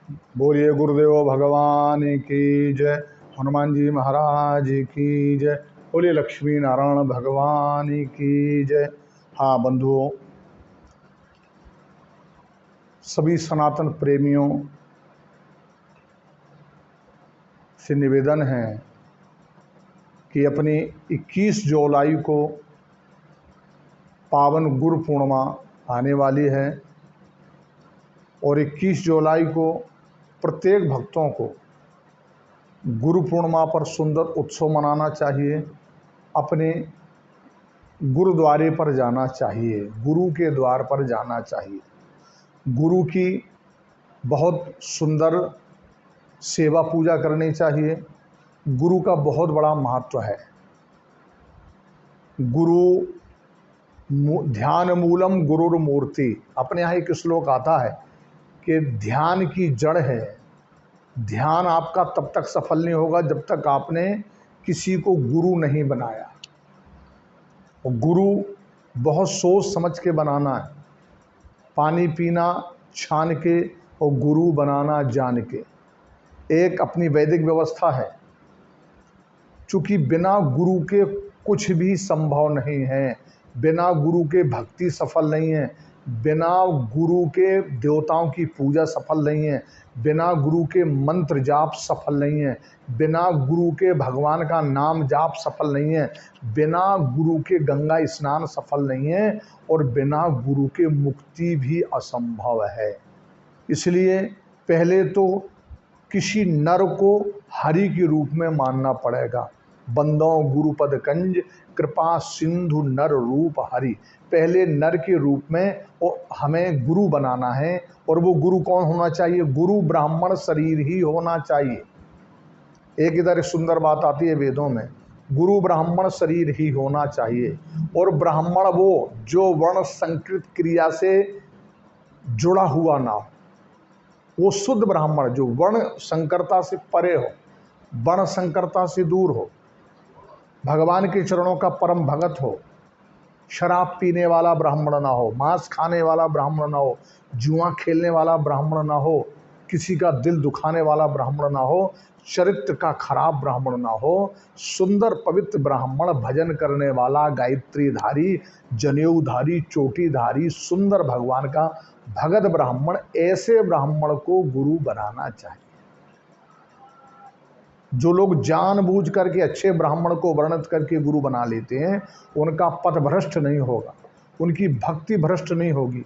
बोलिए गुरुदेव भगवान की जय। हनुमान जी महाराज की जय। बोलिए लक्ष्मी नारायण भगवान की जय। हाँ बंधुओं, सभी सनातन प्रेमियों से निवेदन है कि अपनी 21 जुलाई को पावन गुरु पूर्णिमा आने वाली है और 21 जुलाई को प्रत्येक भक्तों को गुरु पूर्णिमा पर सुंदर उत्सव मनाना चाहिए। अपने गुरुद्वारे पर जाना चाहिए, गुरु के द्वार पर जाना चाहिए। गुरु की बहुत सुंदर सेवा पूजा करनी चाहिए। गुरु का बहुत बड़ा महत्व है। गुरु ध्यान मूलम गुरुर मूर्ति। अपने यहाँ एक श्लोक आता है कि ध्यान की जड़ है। ध्यान आपका तब तक सफल नहीं होगा जब तक आपने किसी को गुरु नहीं बनाया। और गुरु बहुत सोच समझ के बनाना है। पानी पीना छान के और गुरु बनाना जान के, एक अपनी वैदिक व्यवस्था है। चूँकि बिना गुरु के कुछ भी संभव नहीं है, बिना गुरु के भक्ति सफल नहीं है, बिना गुरु के देवताओं की पूजा सफल नहीं है, बिना गुरु के मंत्र जाप सफल नहीं है, बिना गुरु के भगवान का नाम जाप सफल नहीं है, बिना गुरु के गंगा स्नान सफल नहीं है और बिना गुरु के मुक्ति भी असंभव है। इसलिए पहले तो किसी नर को हरि के रूप में मानना पड़ेगा। बंदों गुरुपद कंज कृपा सिंधु नर रूप हरि। पहले नर के रूप में हमें गुरु बनाना है। और वो गुरु कौन होना चाहिए? गुरु ब्राह्मण शरीर ही होना चाहिए। एक इधर सुंदर बात आती है वेदों में, गुरु ब्राह्मण शरीर ही होना चाहिए। और ब्राह्मण वो जो वर्ण संकृत क्रिया से जुड़ा हुआ ना हो, वो शुद्ध ब्राह्मण जो वर्ण संकरता से परे हो, वर्ण संकरता से दूर हो, भगवान के चरणों का परम भगत हो, शराब पीने वाला ब्राह्मण ना हो, मांस खाने वाला ब्राह्मण ना हो, जुआ खेलने वाला ब्राह्मण ना हो, किसी का दिल दुखाने वाला ब्राह्मण ना हो, चरित्र का खराब ब्राह्मण ना हो, सुंदर पवित्र ब्राह्मण, भजन करने वाला, गायत्री धारी, जनेऊधारी, चोटीधारी, सुंदर भगवान का भगत ब्राह्मण, ऐसे ब्राह्मण को गुरु बनाना चाहिए। जो लोग जानबूझ करके अच्छे ब्राह्मण को वर्णित करके गुरु बना लेते हैं, उनका पथ भ्रष्ट नहीं होगा, उनकी भक्ति भ्रष्ट नहीं होगी,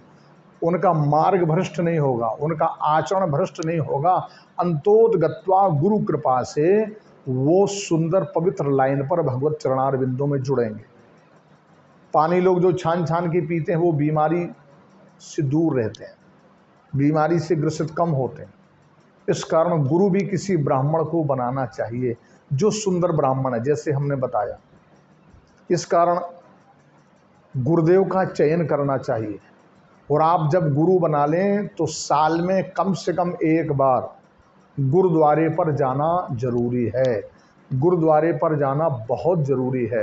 उनका मार्ग भ्रष्ट नहीं होगा, उनका आचरण भ्रष्ट नहीं होगा। अंतोदगत्वा गुरु कृपा से वो सुंदर पवित्र लाइन पर भगवत चरणार बिंदों में जुड़ेंगे। पानी लोग जो छान छान के पीते हैं वो बीमारी से दूर रहते हैं, बीमारी से ग्रसित कम होते हैं। इस कारण गुरु भी किसी ब्राह्मण को बनाना चाहिए जो सुंदर ब्राह्मण है, जैसे हमने बताया। इस कारण गुरुदेव का चयन करना चाहिए। और आप जब गुरु बना लें तो साल में कम से कम एक बार गुरुद्वारे पर जाना जरूरी है। गुरुद्वारे पर जाना बहुत ज़रूरी है।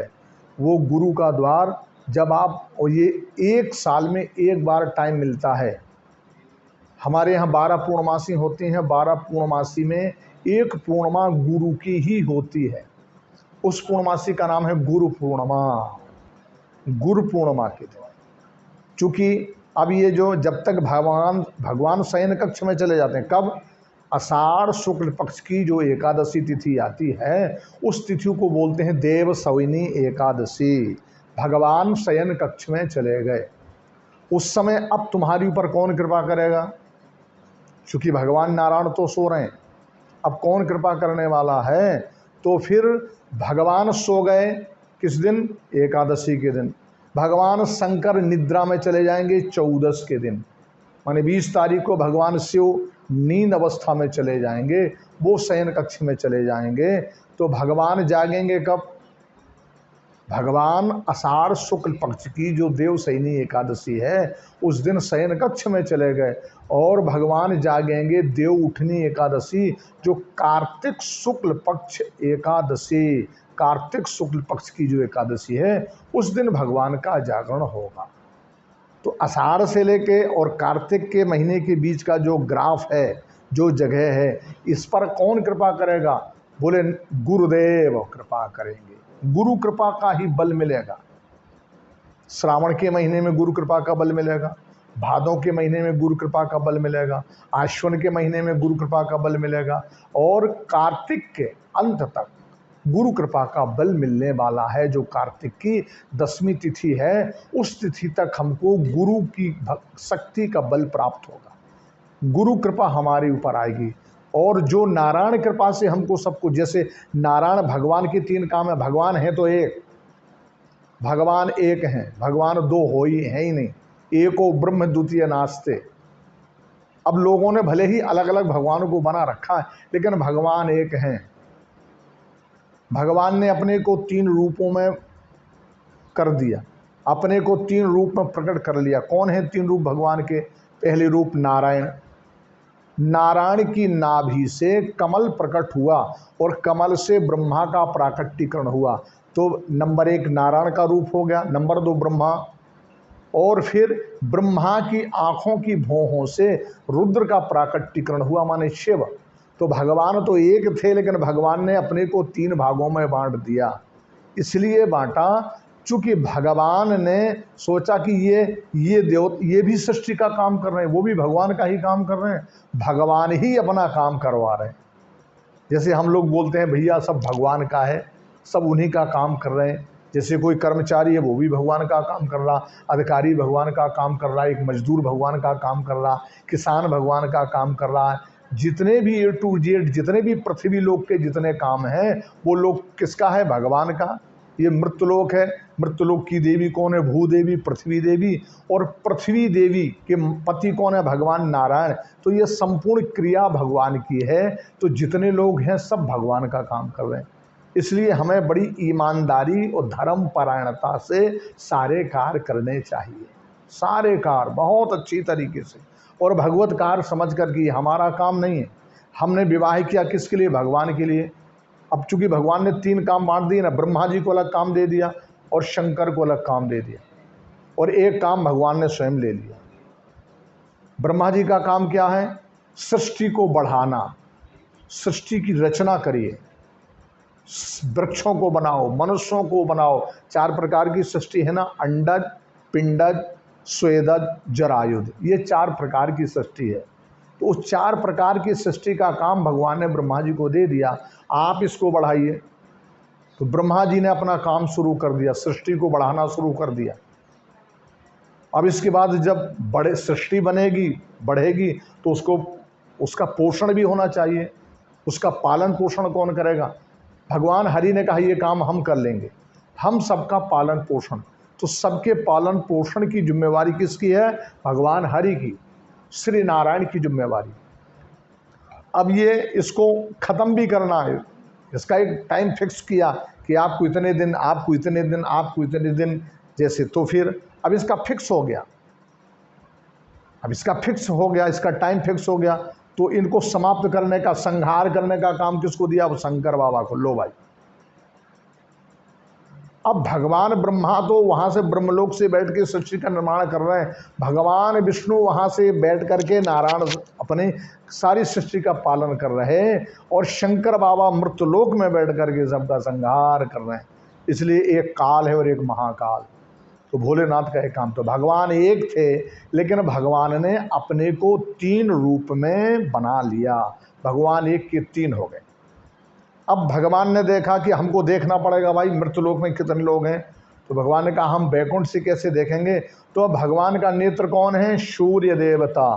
वो गुरु का द्वार जब आप, और ये एक साल में एक बार टाइम मिलता है। हमारे यहाँ 12 पूर्णमासी होती हैं, 12 पूर्णमासी में एक पूर्णिमा गुरु की ही होती है। उस पूर्णमासी का नाम है गुरु पूर्णिमा। गुरु पूर्णिमा के दिन, चूँकि अब ये जो जब तक भगवान शयन कक्ष में चले जाते हैं, कब? आषाढ़ शुक्ल पक्ष की जो एकादशी तिथि आती है, उस तिथि को बोलते हैं देव सविनी एकादशी। भगवान शयन कक्ष में चले गए, उस समय अब तुम्हारी ऊपर कौन कृपा करेगा? चूँकि भगवान नारायण तो सो रहे हैं, अब कौन कृपा करने वाला है? तो फिर भगवान सो गए किस दिन? एकादशी के दिन। भगवान शंकर निद्रा में चले जाएंगे 14 के दिन, माने 20 तारीख को भगवान शिव नींद अवस्था में चले जाएंगे, वो शयन कक्ष में चले जाएंगे। तो भगवान जागेंगे कब? भगवान आषाढ़ शुक्ल पक्ष की जो देवशयनी एकादशी है उस दिन शयन कक्ष में चले गए, और भगवान जागेंगे देव उठनी एकादशी, जो कार्तिक शुक्ल पक्ष एकादशी, कार्तिक शुक्ल पक्ष की जो एकादशी है उस दिन भगवान का जागरण होगा। तो आषाढ़ से लेके और कार्तिक के महीने के बीच का जो ग्राफ है जो जगह है, इस पर कौन कृपा करेगा? बोले गुरुदेव कृपा करेंगे। गुरु कृपा का ही बल मिलेगा। श्रावण के महीने में गुरु कृपा का बल मिलेगा, भादों के महीने में गुरु कृपा का बल मिलेगा, आश्विन के महीने में गुरु कृपा का बल मिलेगा, और कार्तिक के अंत तक गुरु कृपा का बल मिलने वाला है। जो कार्तिक की 10वीं तिथि है, उस तिथि तक हमको गुरु की शक्ति का बल प्राप्त होगा, गुरु कृपा हमारे ऊपर आएगी। और जो नारायण कृपा से हमको सब कुछ, जैसे नारायण भगवान के 3 काम है। भगवान है तो एक, भगवान एक हैं, भगवान दो हो ही है ही नहीं, एको ब्रह्म द्वितीय नास्ते। अब लोगों ने भले ही अलग अलग भगवानों को बना रखा है, लेकिन भगवान एक हैं। भगवान ने अपने को 3 रूपों में कर दिया, अपने को 3 रूप में प्रकट कर लिया। कौन है 3 रूप भगवान के? पहले रूप नारायण, नारायण की नाभि से कमल प्रकट हुआ और कमल से ब्रह्मा का प्राकट्यकरण हुआ। तो नंबर 1 नारायण का रूप हो गया, नंबर 2 ब्रह्मा, और फिर ब्रह्मा की आँखों की भौहों से रुद्र का प्राकट्यकरण हुआ, माने शिव। तो भगवान तो एक थे, लेकिन भगवान ने अपने को 3 भागों में बांट दिया। इसलिए बांटा चूँकि भगवान ने सोचा कि ये भी सृष्टि का काम कर रहे हैं, वो भी भगवान का ही काम कर रहे हैं, भगवान ही अपना काम करवा रहे हैं। जैसे हम लोग बोलते हैं भैया सब भगवान का है, सब उन्हीं का काम कर रहे हैं। जैसे कोई कर्मचारी है, वो भी भगवान का काम कर रहा, अधिकारी भगवान का काम कर रहा, एक मजदूर भगवान का काम कर रहा, किसान भगवान का काम कर रहा है। जितने भी A to Z, जितने भी पृथ्वी लोक के जितने काम हैं, वो लोग किसका है? भगवान का। ये मृत्युलोक है, मृत्युलोक की देवी कौन है? भूदेवी, पृथ्वी देवी। और पृथ्वी देवी के पति कौन है? भगवान नारायण। तो ये संपूर्ण क्रिया भगवान की है। तो जितने लोग हैं सब भगवान का काम कर रहे हैं। इसलिए हमें बड़ी ईमानदारी और धर्म परायणता से सारे कार्य करने चाहिए, सारे कार्य बहुत अच्छी तरीके से, और भगवत कार्य समझ कर कि हमारा काम नहीं है। हमने विवाह किया किसके लिए? भगवान के लिए। अब चूंकि भगवान ने 3 काम बांट दिए ना, ब्रह्मा जी को अलग काम दे दिया और शंकर को अलग काम दे दिया, और एक काम भगवान ने स्वयं ले लिया। ब्रह्मा जी का काम क्या है? सृष्टि को बढ़ाना, सृष्टि की रचना करिए, वृक्षों को बनाओ, मनुष्यों को बनाओ। 4 प्रकार की सृष्टि है ना, अंडज, पिंडज, स्वेदज, जरायुध, ये 4 प्रकार की सृष्टि है। तो उस 4 प्रकार की सृष्टि का काम भगवान ने ब्रह्मा जी को दे दिया, आप इसको बढ़ाइए। तो ब्रह्मा जी ने अपना काम शुरू कर दिया, सृष्टि को बढ़ाना शुरू कर दिया। अब इसके बाद जब बड़े सृष्टि बनेगी, बढ़ेगी, तो उसका पोषण भी होना चाहिए। उसका पालन पोषण कौन करेगा? भगवान हरि ने कहा ये काम हम कर लेंगे, हम सबका पालन पोषण। तो सबके पालन पोषण की जिम्मेवारी किसकी है? भगवान हरि की, श्री नारायण की जिम्मेवारी। अब ये इसको ख़त्म भी करना है, इसका एक टाइम फिक्स किया कि आपको इतने दिन, आपको इतने दिन, आपको इतने दिन, जैसे। तो फिर अब इसका फिक्स हो गया, अब इसका फिक्स हो गया, इसका टाइम फिक्स हो गया। तो इनको समाप्त करने का, संहार करने का काम किसको दिया? अब शंकर बाबा को। लो भाई, अब भगवान ब्रह्मा तो वहाँ से ब्रह्मलोक से बैठ के सृष्टि का निर्माण कर रहे हैं, भगवान विष्णु वहाँ से बैठ करके नारायण अपने सारी सृष्टि का पालन कर रहे हैं, और शंकर बाबा मृत्युलोक में बैठ करके सबका संहार कर रहे हैं। इसलिए एक काल है और एक महाकाल। तो भोलेनाथ का एक काम, तो भगवान एक थे, लेकिन भगवान ने अपने को 3 रूप में बना लिया। भगवान एक के 3 हो गए। अब भगवान ने देखा कि हमको देखना पड़ेगा भाई मृत्युलोक में कितने लोग हैं। तो भगवान ने कहा हम बैकुंठ से कैसे देखेंगे? तो अब भगवान का नेत्र कौन है? सूर्य देवता।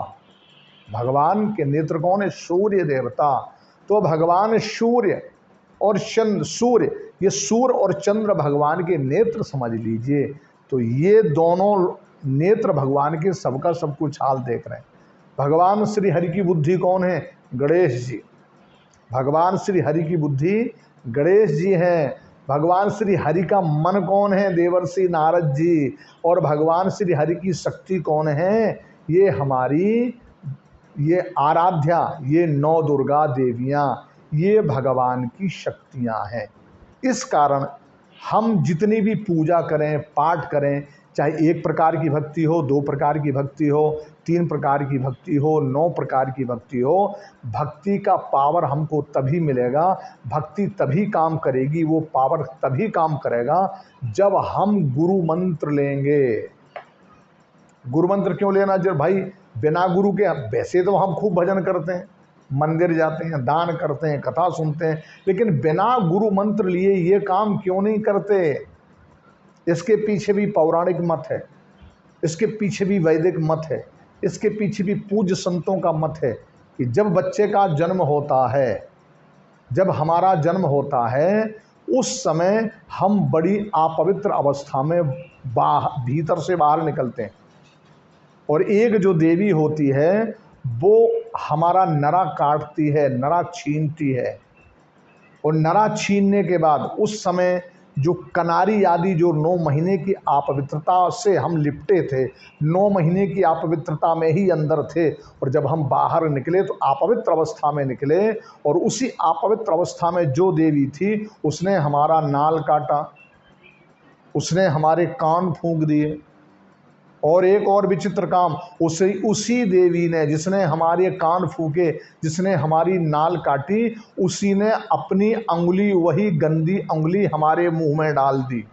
भगवान के नेत्र कौन है? सूर्य देवता। तो भगवान सूर्य और चंद्र, सूर्य, ये सूर्य और चंद्र भगवान के नेत्र समझ लीजिए। तो ये दोनों नेत्र भगवान के सबका सब कुछ हाल देख रहे हैं। भगवान श्री हरि की बुद्धि कौन है? गणेश जी। भगवान श्री हरि की बुद्धि गणेश जी हैं। भगवान श्री हरि का मन कौन है? देवर्षि नारद जी। और भगवान श्री हरि की शक्ति कौन है? ये हमारी ये आराध्या, ये 9 दुर्गा देवियाँ, ये भगवान की शक्तियाँ हैं। इस कारण हम जितनी भी पूजा करें, पाठ करें, चाहे 1 प्रकार की भक्ति हो, 2 प्रकार की भक्ति हो, 3 प्रकार की भक्ति हो, 9 प्रकार की भक्ति हो, भक्ति का पावर हमको तभी मिलेगा, भक्ति तभी काम करेगी, वो पावर तभी काम करेगा जब हम गुरु मंत्र लेंगे। गुरु मंत्र क्यों लेना? जब भाई बिना गुरु के, वैसे तो हम खूब भजन करते हैं, मंदिर जाते हैं, दान करते हैं, कथा सुनते हैं, लेकिन बिना गुरु मंत्र लिए ये काम क्यों नहीं करते? इसके पीछे भी पौराणिक मत है, इसके पीछे भी वैदिक मत है, इसके पीछे भी पूज्य संतों का मत है कि जब बच्चे का जन्म होता है, जब हमारा जन्म होता है, उस समय हम बड़ी अपवित्र अवस्था में भीतर से बाहर निकलते हैं, और एक जो देवी होती है वो हमारा नरा काटती है, नरा छीनती है, और नरा छीनने के बाद उस समय जो कनारी आदि जो 9 महीने की अपवित्रता से हम लिपटे थे, 9 महीने की अपवित्रता में ही अंदर थे, और जब हम बाहर निकले तो अपवित्र अवस्था में निकले, और उसी अपवित्र अवस्था में जो देवी थी उसने हमारा नाल काटा, उसने हमारे कान फूंक दिए, और एक और विचित्र काम, उसी देवी ने, जिसने हमारे कान फूके, जिसने हमारी नाल काटी, उसी ने अपनी अंगुली, वही गंदी अंगुली हमारे मुंह में डाल दी।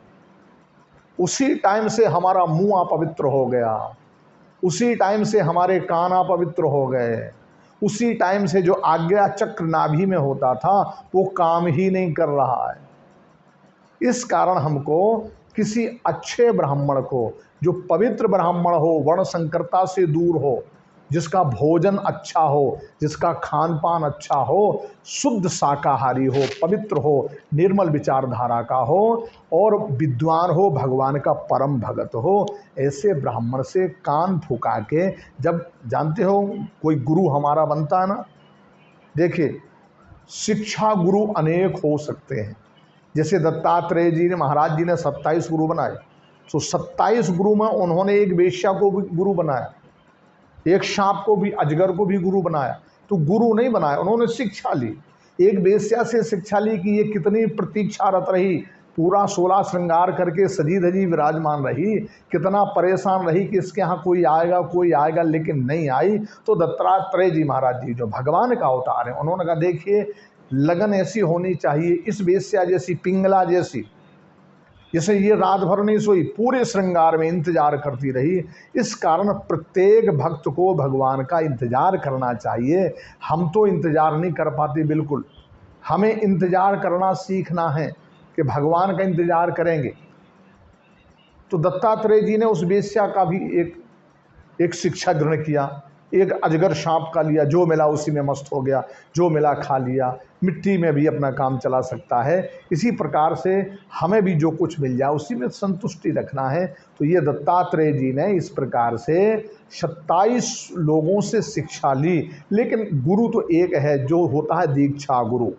उसी टाइम से हमारा मुंह अपवित्र हो गया, उसी टाइम से हमारे कान अपवित्र हो गए, उसी टाइम से जो आज्ञा चक्र नाभि में होता था वो काम ही नहीं कर रहा है। इस कारण हमको किसी अच्छे ब्राह्मण को, जो पवित्र ब्राह्मण हो, वर्ण संकरता से दूर हो, जिसका भोजन अच्छा हो, जिसका खान पान अच्छा हो, शुद्ध शाकाहारी हो, पवित्र हो, निर्मल विचारधारा का हो, और विद्वान हो, भगवान का परम भगत हो, ऐसे ब्राह्मण से कान फुका के, जब जानते हो कोई गुरु हमारा बनता है ना, देखिए शिक्षा गुरु अनेक हो सकते हैं। जैसे दत्तात्रेय जी ने, महाराज जी ने 27 गुरु बनाए, तो 27 गुरु में उन्होंने एक वेश्या को भी गुरु बनाया, एक सांप को भी, अजगर को भी गुरु बनाया। तो गुरु नहीं बनाया, उन्होंने शिक्षा ली। एक वेश्या से शिक्षा ली कि ये कितनी प्रतीक्षारत रही, पूरा 16 श्रृंगार करके सजी धजी विराजमान रही, कितना परेशान रही कि इसके यहाँ कोई आएगा कोई आएगा, लेकिन नहीं आई। तो दत्तात्रेय जी महाराज जी जो भगवान का अवतार है, उन्होंने कहा देखिए लगन ऐसी होनी चाहिए, इस वेश्या जैसी, पिंगला जैसी, जैसे ये रात भर नहीं सोई, पूरे श्रृंगार में इंतजार करती रही। इस कारण प्रत्येक भक्त को भगवान का इंतजार करना चाहिए। हम तो इंतजार नहीं कर पाते बिल्कुल, हमें इंतजार करना सीखना है कि भगवान का इंतजार करेंगे। तो दत्तात्रेय जी ने उस वेश्या का भी एक शिक्षा ग्रहण किया, एक अजगर सांप का लिया, जो मिला उसी में मस्त हो गया, जो मिला खा लिया, मिट्टी में भी अपना काम चला सकता है। इसी प्रकार से हमें भी जो कुछ मिल जाए उसी में संतुष्टि रखना है। तो ये दत्तात्रेय जी ने इस प्रकार से 27 लोगों से शिक्षा ली, लेकिन गुरु तो एक है, जो होता है दीक्षा गुरु।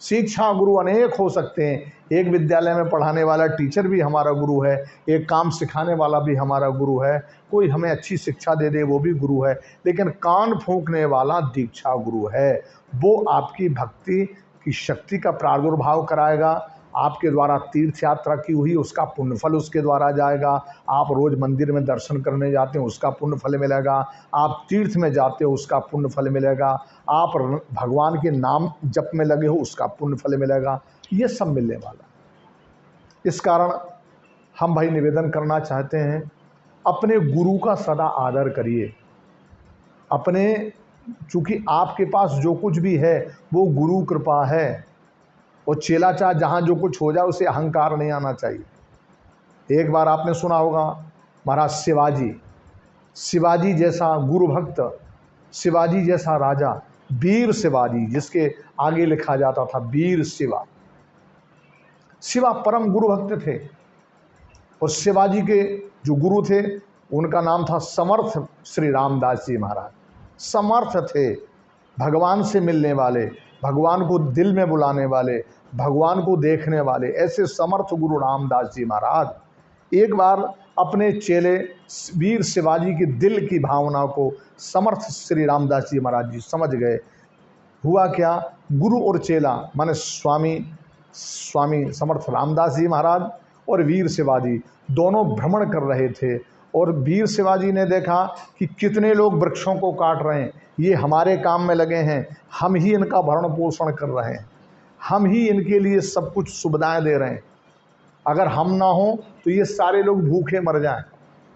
शिक्षा गुरु अनेक हो सकते हैं, एक विद्यालय में पढ़ाने वाला टीचर भी हमारा गुरु है, एक काम सिखाने वाला भी हमारा गुरु है, कोई हमें अच्छी शिक्षा दे दे वो भी गुरु है, लेकिन कान फूंकने वाला दीक्षा गुरु है। वो आपकी भक्ति की शक्ति का प्रादुर्भाव कराएगा, आपके द्वारा तीर्थ यात्रा की हुई उसका पुण्य फल उसके द्वारा जाएगा, आप रोज़ मंदिर में दर्शन करने जाते हैं उसका पुण्य फल मिलेगा, आप तीर्थ में जाते हो उसका पुण्य फल मिलेगा, आप भगवान के नाम जप में लगे हो उसका पुण्य फल मिलेगा, ये सब मिलने वाला। इस कारण हम भाई निवेदन करना चाहते हैं, अपने गुरु का सदा आदर करिए। अपने, चूँकि आपके पास जो कुछ भी है वो गुरु कृपा है, और चेला चाह जहाँ जो कुछ हो जाए उसे अहंकार नहीं आना चाहिए। एक बार आपने सुना होगा महाराज शिवाजी जैसा गुरु भक्त, शिवाजी जैसा राजा, वीर शिवाजी, जिसके आगे लिखा जाता था वीर शिवा। शिवा परम गुरु भक्त थे, और शिवाजी के जो गुरु थे उनका नाम था समर्थ श्री रामदास जी महाराज। समर्थ थे, भगवान से मिलने वाले, भगवान को दिल में बुलाने वाले, भगवान को देखने वाले, ऐसे समर्थ गुरु रामदास जी महाराज एक बार अपने चेले वीर शिवाजी के दिल की भावना को समर्थ श्री रामदास जी महाराज जी समझ गए। हुआ क्या, गुरु और चेला माने स्वामी समर्थ रामदास जी महाराज और वीर शिवाजी दोनों भ्रमण कर रहे थे, और वीर शिवाजी ने देखा कि कितने लोग वृक्षों को काट रहे हैं, ये हमारे काम में लगे हैं, हम ही इनका भरण पोषण कर रहे हैं, हम ही इनके लिए सब कुछ सुविधाएं दे रहे हैं, अगर हम ना हो तो ये सारे लोग भूखे मर जाएं,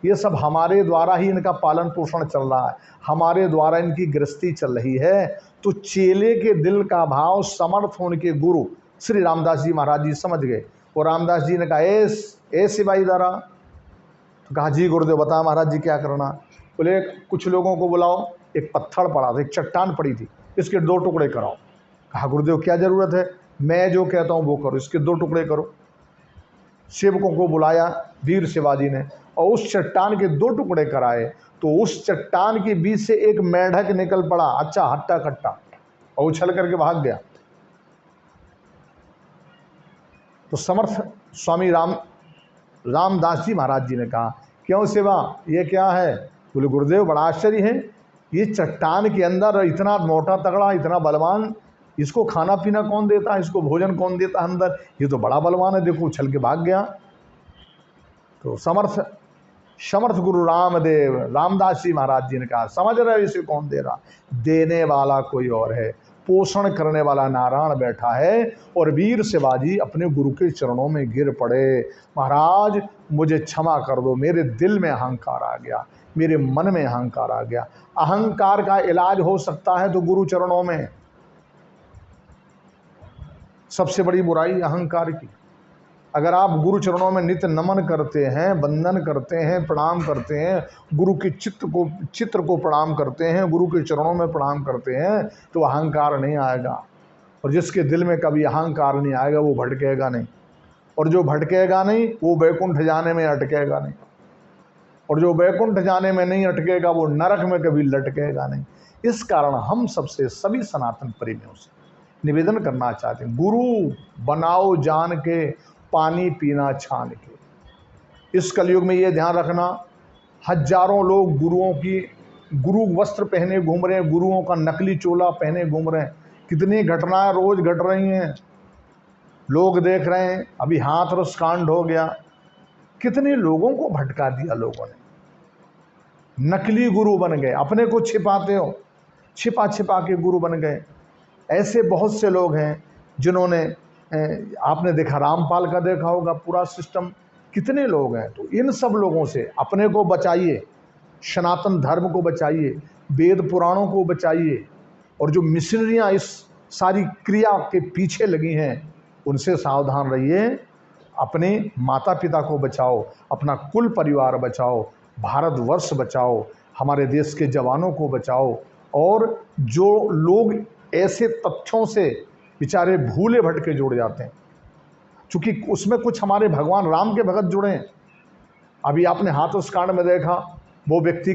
ये सब हमारे द्वारा ही इनका पालन पोषण चल रहा है, हमारे द्वारा इनकी गृहस्थी चल रही है। तो चेले के दिल का भाव समर्थ होने के गुरु श्री रामदास जी महाराज जी समझ गए। और रामदास जी ने कहा ए सिपाही दारा, तो कहा जी गुरुदेव बता महाराज जी क्या करना। बोले कुछ लोगों को बुलाओ, एक पत्थर पड़ा था, एक चट्टान पड़ी थी, इसके 2 टुकड़े कराओ। कहा गुरुदेव क्या ज़रूरत है, मैं जो कहता हूँ वो करो, इसके 2 टुकड़े करो। सेवकों को बुलाया वीर शिवाजी ने और उस चट्टान के 2 टुकड़े कराए, तो उस चट्टान के बीच से एक मेंढक निकल पड़ा, अच्छा हट्टा कट्टा, और उछल करके भाग गया। तो समर्थ स्वामी रामदास जी महाराज जी ने कहा क्यों सेवा, ये क्या है। बोले गुरुदेव बड़ा आश्चर्य है, ये चट्टान के अंदर इतना मोटा तगड़ा, इतना बलवान, इसको खाना पीना कौन देता है, इसको भोजन कौन देता है अंदर, ये तो बड़ा बलवान है, देखो उछल के भाग गया। तो समर्थ गुरु रामदेव रामदास जी महाराज जी ने कहा समझ रहे हो इसे कौन दे रहा, देने वाला कोई और है, पोषण करने वाला नारायण बैठा है। और वीर शिवाजी अपने गुरु के चरणों में गिर पड़े, महाराज मुझे क्षमा कर दो, मेरे दिल में अहंकार आ गया, मेरे मन में अहंकार आ गया। अहंकार का इलाज हो सकता है तो गुरु चरणों में। सबसे बड़ी बुराई अहंकार की, अगर आप गुरु चरणों में नित्य नमन करते हैं, वंदन करते हैं, प्रणाम करते हैं, गुरु के चित्र को प्रणाम करते हैं, गुरु के चरणों में प्रणाम करते हैं, तो अहंकार नहीं आएगा। और जिसके दिल में कभी अहंकार नहीं आएगा वो भटकेगा नहीं, और जो भटकेगा नहीं वो वैकुंठ जाने में अटकेगा नहीं, और जो वैकुंठ जाने में नहीं अटकेगा वो नरक में कभी लटकेगा नहीं। इस कारण हम सबसे, सभी सनातन प्रेमियों से निवेदन करना चाहते हैं, गुरु बनाओ जान के, पानी पीना छान के। इस कलयुग में ये ध्यान रखना, हजारों लोग गुरु वस्त्र पहने घूम रहे हैं, गुरुओं का नकली चोला पहने घूम रहे हैं। कितनी घटनाएं रोज घट रही हैं, लोग देख रहे हैं। अभी हाथरस कांड हो गया, कितने लोगों को भटका दिया लोगों ने, नकली गुरु बन गए, अपने को छिपाते हो, छिपा छिपा के गुरु बन गए। ऐसे बहुत से लोग हैं जिन्होंने, आपने देखा रामपाल का देखा होगा पूरा सिस्टम, कितने लोग हैं। तो इन सब लोगों से अपने को बचाइए, सनातन धर्म को बचाइए, वेद पुराणों को बचाइए, और जो मिशनरियाँ इस सारी क्रिया के पीछे लगी हैं उनसे सावधान रहिए। अपने माता पिता को बचाओ, अपना कुल परिवार बचाओ, भारतवर्ष बचाओ, हमारे देश के जवानों को बचाओ। और जो लोग ऐसे तथ्यों से बेचारे भूले भटके जुड़ जाते हैं, क्योंकि उसमें कुछ हमारे भगवान राम के भगत जुड़े हैं। अभी आपने हाथरस कांड में देखा, वो व्यक्ति